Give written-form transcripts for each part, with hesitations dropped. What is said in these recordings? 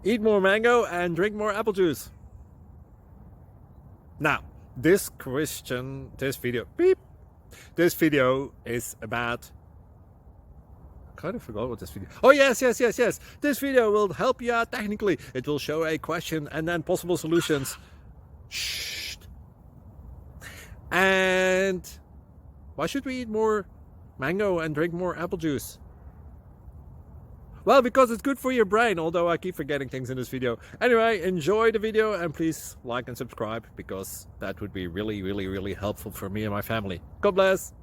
Eat more mango and drink more apple juice. Now, this video is about, I kind of forgot what this video. Oh, yes. This video will help you out technically. It will show a question and then possible solutions. Shh. And why should we eat more mango and drink more apple juice? Well, because it's good for your brain, although I keep forgetting things in this video. Anyway, enjoy the video and please like and subscribe, because that would be really helpful for me and my family. God bless!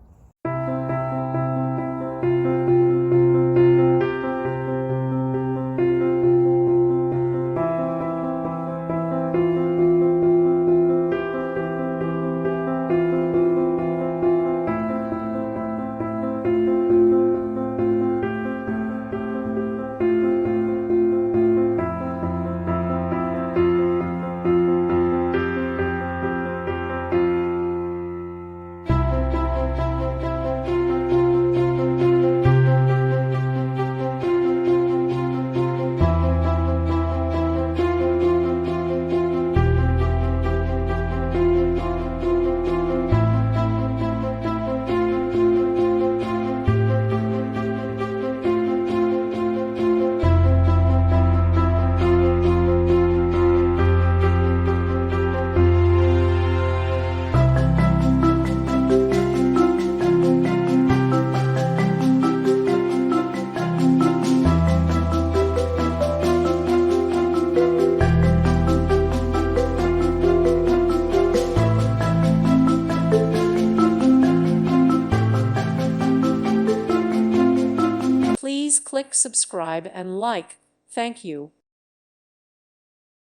Please click subscribe and like. Thank you.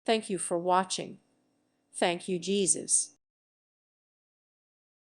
Thank you for watching. Thank you, Jesus.